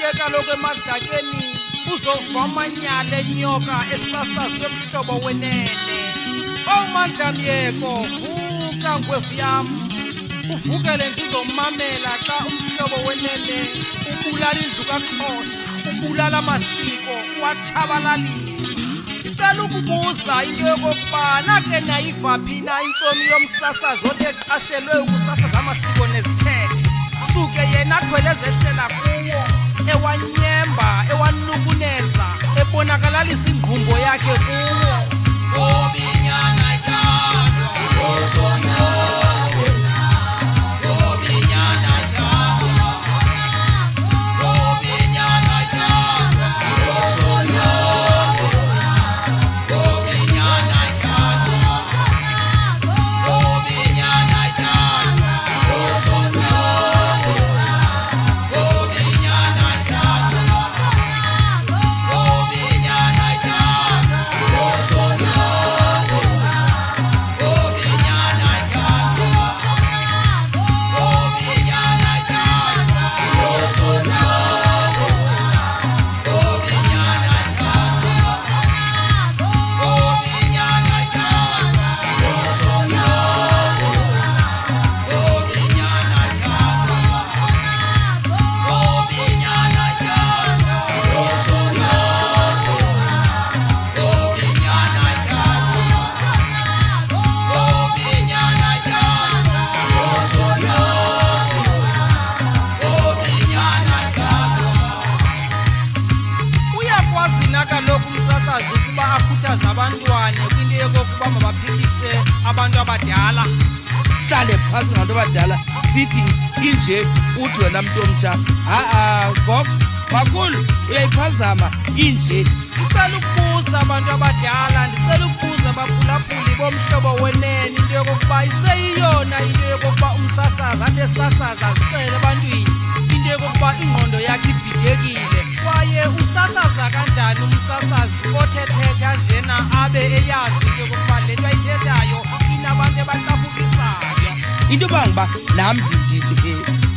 ke kaloku emadlakeni uzova amanyala enyoka esasazwe mhlobo wenene. Mandlamyeko vuka ngwevu yam uvukele ndizomamela xa umhlobo wenene ubulala indlu kaXhosa, ubulala amasiko, watshabalalisa. Ndicela ukubuza into yokokuba nake nayiva phi na intsomi yomsasazi othe qashelwe ukusasaza amasiko nezithethe, suke yena akhwele ezehlela kuwo ewanyemba ewanukuneza ebonakalalisa ingqumbo yakhe kuwo. Abantwana kwinto yokokuba mabaphilise abantu abadala. Hlale phantsi ngabantu abadala sithi inje uthi wena mntu omtsha gogo makhulu uyayiphazama inje. Ndicela ukubuza abantu abadala, ndicela ukubuza abaphulaphuli bomhlobo wenene into yokokuba iseyiyona into yokokuba umsasazi athi esasaza azixele ebantwini into yokokuba ingqondo yakhe ibhidekile, kwaye usasaza kanjani umsasazi othethetha njena abe eyazi into yokokuba le nto ayithethayo inabantu ebacaphukisayo. Into yoba nam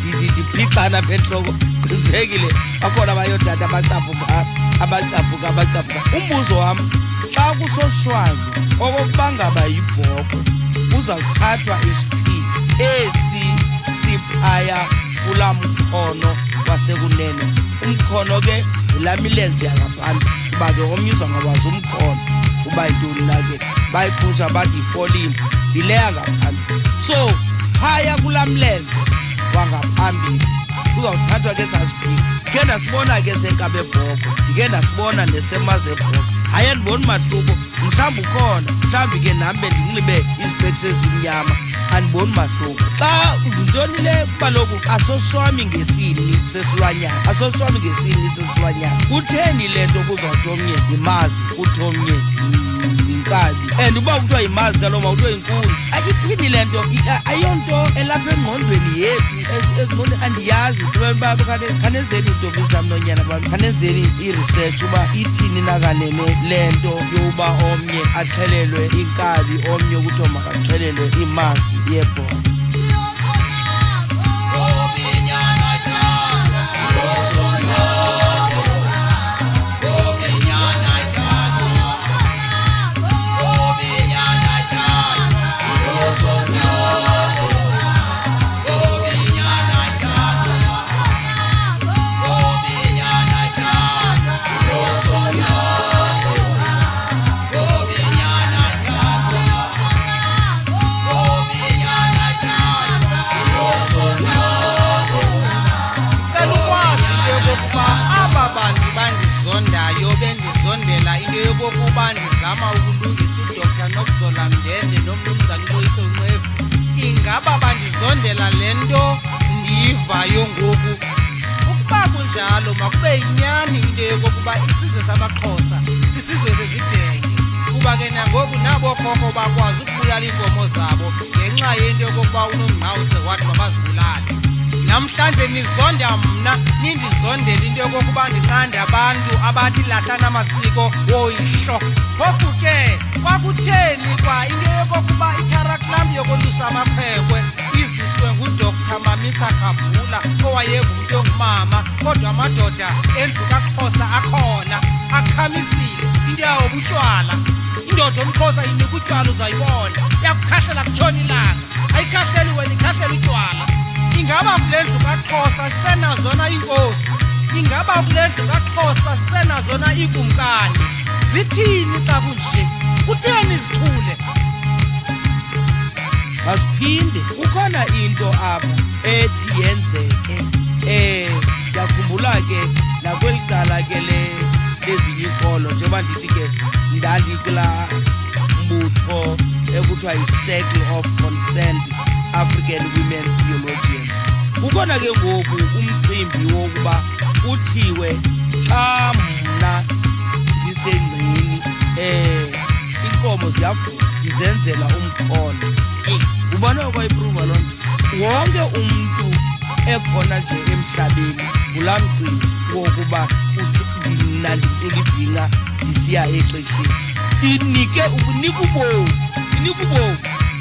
ndibhixana apha entloko qinisekile bakhona abayodada abacaphuka. Umbuzo wam, xa kusoshwanyu okokuba ngaba yibhokhwe uzawuthathwa isipili esi siphaya kulaa mkhono wasekunene. Umkhono ke yilaa milenze yangaphambili kuba ke omnye uzangawazi umkhono uba yintoni na ke, bayiphusha bathi yifolimo yile yangaphambili. So phaya kulaa mlenze wangaphambili uzawuthathwa ke sasipili. Ndike ndasibona ke senkaba ebhokhwe, ndike ndasibona nesemazi ebhokhwe. Hayi andiboni mahluko, mhlawumbi ukhona, mhlawumbi ke nam bendinxibe izipekisi ezimnyama, andiboni mahluko. Xa yintoni le kuba loku asoswami ngesini sesilwanyana, kutheni le nto kuzawuthi omnye yimazi kuthi omnye yinkabi? And uba kuthiwa yimazi kaloku makuthiwa yinkunzi. Ayithini le nto? Ayonto elapha engqondweni yethu ezingqondweni andiyazi. Uba khanenzeni iintombi zam nonyana bam, khanenzeni i-research uba ithini nakanene le nto yokuba omnye axhelelwe inkabi, omnye kuthiwa makaxhelelwe imazi yebhokhwe. Bendizondela into yokokuba ndizama ukulungisa uDr. Nokuzola Mndende nomnumzana uBoyise Ncwevu. Ingaba bandizondela le nto ndiyivayo ngoku? Ukuba kunjalo makube yinyani into yokokuba isizwe samaXhosa sisizwe sezidenge, kuba ke nangoku nabo khokho bakwazi ukubulala iinkomo zabo ngenxa yento yokokuba uNongqawuse wathi mabazibulale. Namhlanje nizonda mna, nindizondela into yokokuba ndiqanda abantu abathi lahlana amasiko woyihlo. Phofu ke kwakutheni kwa into yokokuba iTarra Club yokolusa amakhwenkwe iziswe nguDr. uManisa Khabula owayengumuntu ongumama kodwa amadoda endlu kaXhosa akhona akhamisile into yawo ubutshwala indoda omXhosa inika utshwala uzayibona yakukhahlela kutshona ilanga ayikhahleli wena ikhahlela utshwala ingaba kulendlu kaXhosa senazona inkosi ingaba kulendlu kaXhosa senazona ikumkani zithini xa kunje kutheni izithule asiphinde kukhona into apha ethi yenzeke yakhumbula ke nakwelicala ke lezinye inkolo njengoba ndithi ke ndandikula mbutho ekuthiwa yi-Circle of Concerned African Women Theologians kukhona ke ngoku umcimbi wokuba kuthiwe xa mna ndisengcini inkomo ndizenzela umkhono ubona kwayiprova loo nto wonke umntu ekhona nje emhlabeni kulaa mcimbi wokuba mna ndintulibhinqa ndisiya exesheni inika ubomi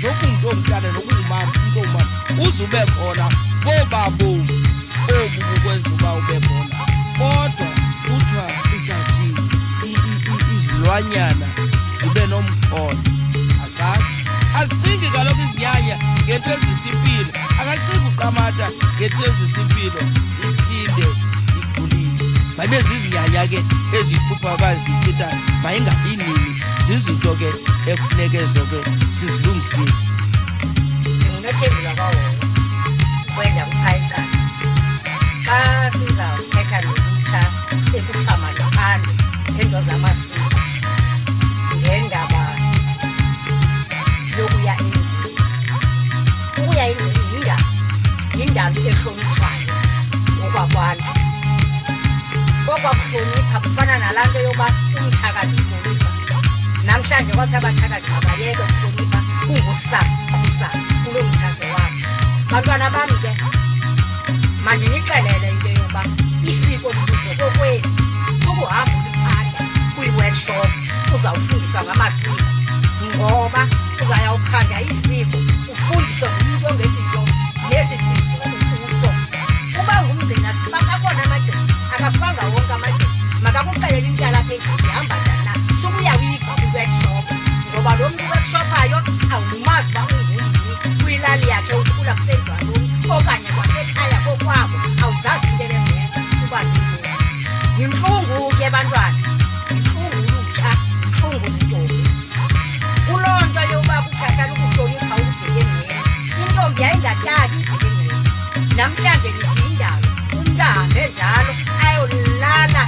nokumntu ongutata nokungumama umntu ongumama uzube khona boba bomi obu bukwenza uba ube khona kodwa kuthiwa izawuthi izilwanyana zibe nomkhono asazi azicingi kaloku izinyanya ngento ezisimpilo akacingi uqamata ngento ezisimpilo iphinde igulise mayibe zizinyanya ke ezikhupha bazichitha mayingabi nini zizinto ke ekufuneka ezo ke sizilungisile ndinothembela kwawona kwenda kuphayicala xa sizawuthetha nolutsha ekuthama ngaphandle ngento zamasiko ngendaba yokuya endlini ukuya endlini yindalo ehlonitshwayo ngokwakwantu kokwakuhlonipha kufana nalaa nto yokuba umtshakazi ihlonipha namhlanje kwathi abatshakazi mabayeke ukuhlonipha kungusaphusa kulo mtshato wabo bantwana bam ke mandinixelele into yokuba isiko libizo kokwenu sukuhamba uliphanda kwi-workshop uzawufundiswa ngamasiko ngoba uzayawuphanda isiko ufundiswe ngumntu ongesizwe nesisizo ukuso uba ngumgcina bakakhona amagcina akafanga wonke amagcina makakuxelela into yalapha endlini ihamba njani na sukuyawiva kwi-workshop ngoba lo mntu workshophayo awumazi uba ungumni kwilali yakhe ukhula kusendlwanoni okanye kwasekhaya kokwabo awuzazi into elezenza uba zintoni yintlungu ke bantwana yintlungu lutsha yintlungu zintombi kuloo nto yokuba kuthathana ukuhlonipha ubhekenceni intombi yayingataki ibhekenceni namhlanje nithi indalo umntu ahambe njalo ayolala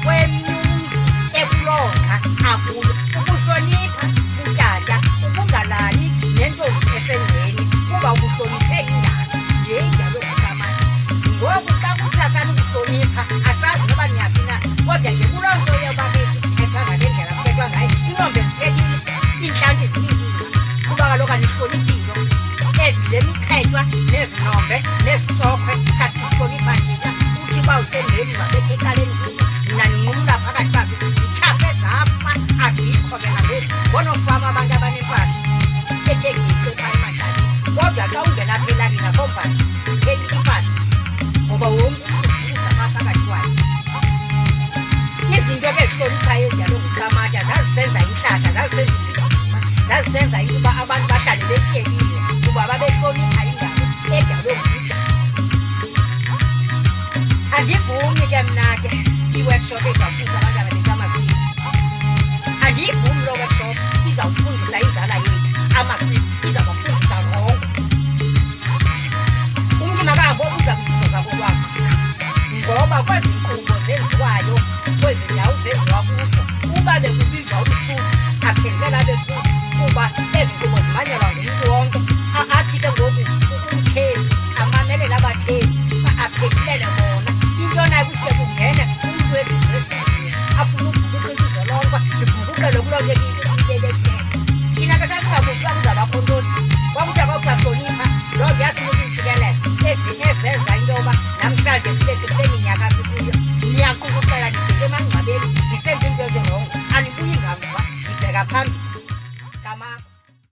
kwemyumzi ekulonqa akuyo ukuhlonipha utata ukungalali nentombi esengceni kuba ukuhloniphe indalo yeyindalo kukamani ngoku xa kuthasana ukuhlonipha asazi noba niyaphi na kodwa ke kuloo nto yoba kuthethwa ngale ndlela kuthethwa ngayo intombi eziphelile inhlanti zibilinga kuba kaloku anihloniphilo le miqhetywa nezinombe nezitokhwe sasizihlonipha ndina uthi uba usengeni ungabetha ecaleni kuzo mina ninqumla phakathi bazo zitshafe zafa azikho ke nangoku ngoonofama abantu abanempahla ethegiqe phaa emacaleni kodwa xa ungena apha elalini akombani elile impahla ngoba wonke umntu uzama phakathi kwayo izinto ke zihloniphayo njalo kuqamata zazisenza intlahla zazisenza isidima zazisenza into uba abantu bahlale betyelile kuba babehlonipha indalo edalwe ngumda andivumi ke mna ke i-workshop ezawufundisa abantu